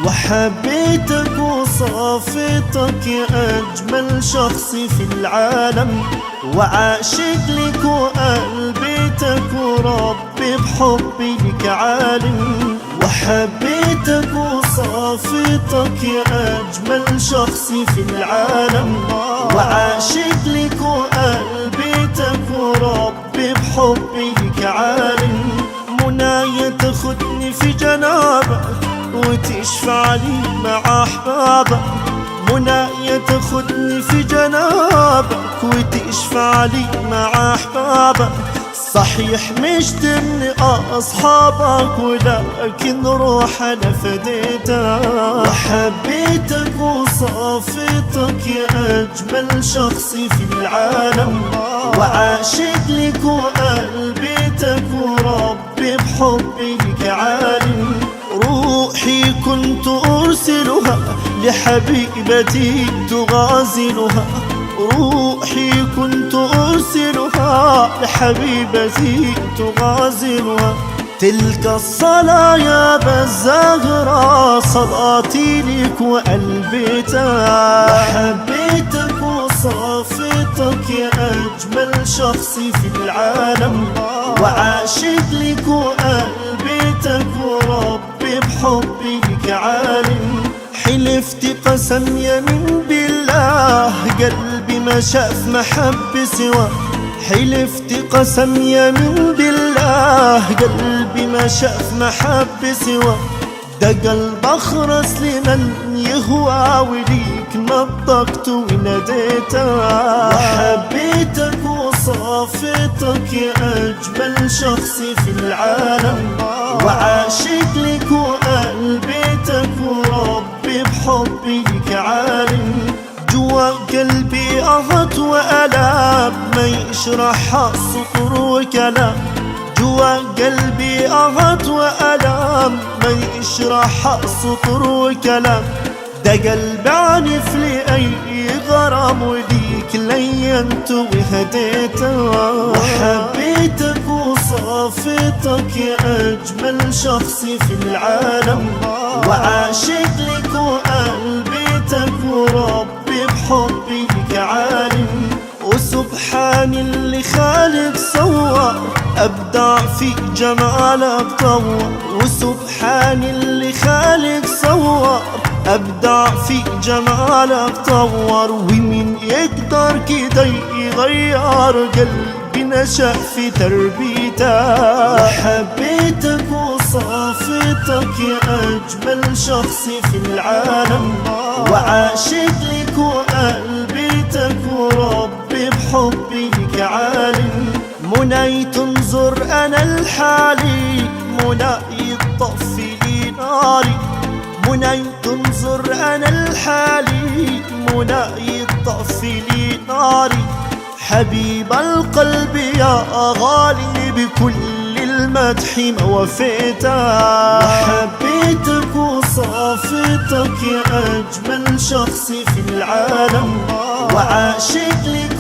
وحبيتك وصافيتك يا أجمل شخص في العالم، وعاشق لك وقلبيتك وربي بحبي لك عالم. وحبيتك وصافيتك يا أجمل شخص في العالم، وعاشق لك وقلبيتك وربي بحبي لك عالم. منايا تاخدني في جنابك وتشفع لي مع أحبابك، منايا تاخدني في جنابك وتشفع لي مع أحبابك. صحيح مش ضمن أصحابك ولكن روح أنا فديتك. وحبيتك وصافيتك يا أجمل شخص في العالم، وعاشق لك وقلبيتك وربي بحبي لك عالم. روحي كنت أرسلها لحبيبتي تغازلها، روحي كنت أرسلها لحبيبتي تغازلها. تلك الصلاة يا بالزهرة صلاتي لك وقلبيتك. وحبيتك وصافيتك يا أجمل شخص في العالم، وعاشق لك وقلبيتك وربي بحبي لك عالم. حلفت قسم يمين بالله قلبي ما شاف محب سواه، حلفت قسم يمين بالله قلبي ما شاف محب سواه. ده قلب أخرس لمن يهوى وليك نطقت وناديته. وحبيتك وصافيتك يا أجمل شخص في العالم، وعاشق لك وقلبيتك وربي بحبي لك عالم. جوا قلبي أهت وألام ما يشرحها سطر وكلام، جوا قلبي أهت وألام ما يشرحها سطر وكلام. ده قلب عنف لأي غرام وليك لينت وهديته. وحبيتك وصافيتك يا أجمل شخص في العالم، وعاشق لك وقلبيتك وربي بحبي لك عالم. وسبحان اللي خالق سوى أبدع في جمالك طور، وسبحان اللي خالق سوى أبدع في جمالك طور. ومين يقدر كده يغير قلبي نشأ في تربيته. وحبيتك وصافيتك يا أجمل شخص في العالم، وعاشق لك وقلبيتك وربي بحبي لك عالم. مناي تنظر أنا الحالي، مناي تطفي لي ناري، مناي تنظر أنا الحالي، مناي تطفي لي ناري. حبيب القلب يا غالي بكل المدح ما وفيته. وحبيتك وصافيتك يا أجمل شخص في العالم، وعاشق لك